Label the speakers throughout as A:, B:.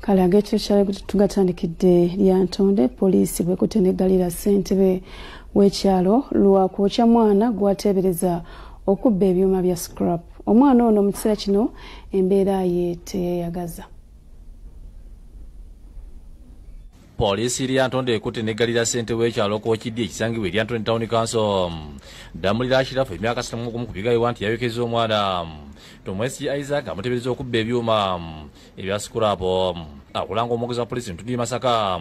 A: Kale agecho kyali tugatandikidde lyantonde poliisi bwekuteneggalira ssentebe w'ekyalo lwakwokya mwana gwateebereza okubba ebyuma bya scrap. Omwana ono mu kiseera kino embeera ye teyeyagaza.
B: Poliisi lyantonde ekuteneggalira ssentebe w'ekyalo Kookiddi ekisangibwa Lyantonde Town Council Damulira Ashirafu emyaka 31 kubigayiwa nti yayokeza omwana Tomwesi Isaac amuteebereza okubba ebyuma ebya scrap. Akulanga omwogezi wa poliisi Ntudi Masaka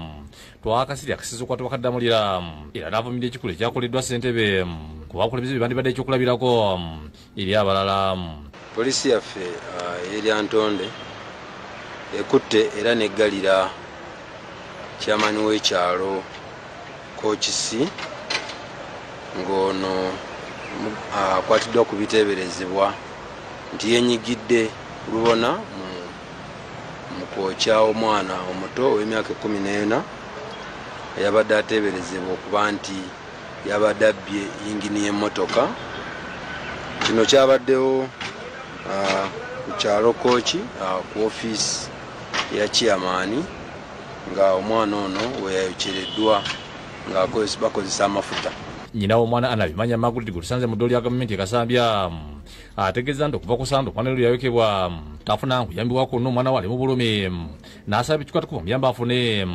B: twakasiri akasiza okukwata Damulira era n'avumirira ekikulu ekyakoleddwa ssentebe ku bakulembeze bandibadde ekyokulabirako eri abalala.
C: Poliisi yaffe Lyantonde ekutte era neggalira Chairman w'ekyalo Kookisi ng'ono akwatiddwa ku biteeberezebwa nti yenyigidde lubona mu kwokya omwana omuto ow'emyaka 14 eyabadde ateeberezebwa okuba nti yabadde abbye yingini y'emmotoka. Kino kyabaddewo ku kyalo Kooki ku ofiisi ya chairman nga omwana ono weyayokereddwa nga bakozesa amafuta.
B: Nyina w'omwana Anabimanya Margaret gutusanze mu ddooli ya gavumenti ekasambya ategeeza nti okuva ku ssande omwana lwe yayokebwa tafuna nkuyambibwako n'omwana we ali mu bulumi n'asaba ekikwata ku bamuyamba afune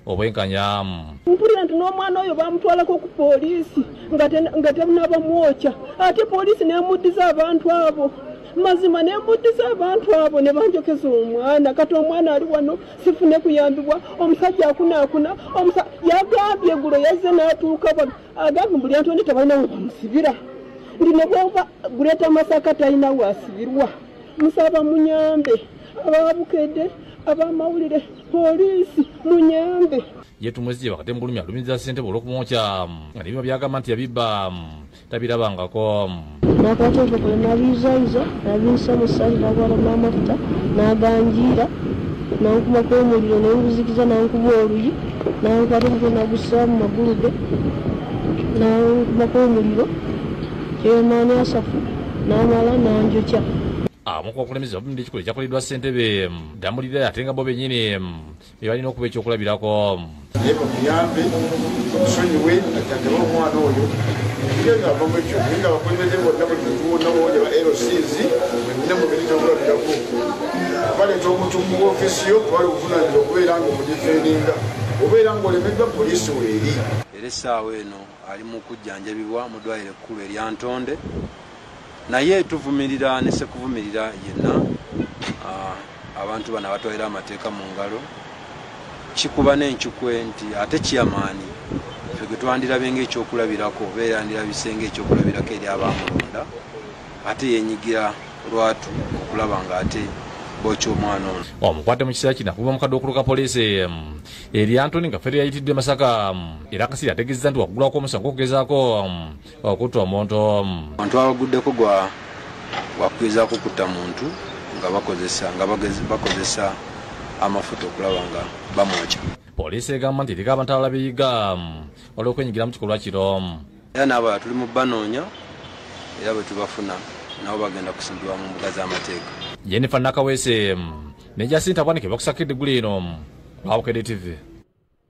B: obwenkanya.
D: Mpulira nti n'omwana oyo bamutwalako ku poliisi nga temunabamwokya ate poliisi n'emuddiza abantu abo. Mazima n'emuddiza abantu abo ne banjokeza omwana kati omwana ali wano sifune kuyambibwa. Omusajja akunaakuna yagambye eggulo yazze n'atuuka wano agambye mu Lyantonde tebalina we bamusibira ndi ne bwova Guleta Masaka talina wasibirwa. Musaba munyambe ababukedde abamawulire poliisi munyambe.
B: Ye tumwezi wakati mbulumi alumiza ssentebe olw'okumwokya nga n'ebyuma byagamba nti yabibba tabirabangako.
E: Nakwata obukole nabiyuzayuza nabiyisa mu ssaali nagwala n'amafuta naganjiira nankubako omuliro nenguzikiza nankuba oluyi nankwata obukole nagussa mu magulu ge nankubako omuliro kyemaani asafu namala nanjokya.
B: Amuku akulembeze bavumirira ekikolo ekyakoleddwa ssentebe Damulira ate nga bo bennyini bebalina okuba ekyokulabirako.
F: Naye bamuyambe omusonyiwe ajjanjaba omwana oyo nga avamu ekyo naye nga bakulembeze bonna bonna bonya ba LCs mwennyina mubiri kyokulabirako baleeta omuntu mu ofiisi yo twali okuvunaanira okubeera nga omudifendinga obeera ng'olemeddwa poliisi weeri.
C: Era essaawa eno ali mu kujjanjabibwa mu ddwaliro ekkulu Lyantonde naye tuvumirira ne sekuvumirira yenna abantu bano abatwalira amateeka mu ngalo kikuba n'enkikwe nti ate chairman ffe gwe twandirabye ng'ekyokulabirako oba yandirabise ng'ekyokulabirako eri abamulonda ate yenyigira lwatu okulaba nga ate bookya omwana ono.
B: Omukwate mu kiseera kino akuba omukadde okuluka poliisi Lyantonde nga ffe yayitiddwe Masaka era akasiri ategeeza nti waggulwako omusango okugezaako okutta omuntu.
C: Abantu abaguddeko wakwizaako kutta muntu nga bakozesa amafuta okulaba nga bamwokya.
B: Poliisi egamba nti eriko abantu abalala beeyiga olw'okwenyigira mu kikolwa kino.
C: Era n'abalala tuli mu banoonya era bwe tubafuna nabo bagenda kusimbibwa mu mbuga z'amateeka.
B: Jennifer Nakaweese ne Jacinta Bwanike bakusakidde eggulu eno Babukedde TV.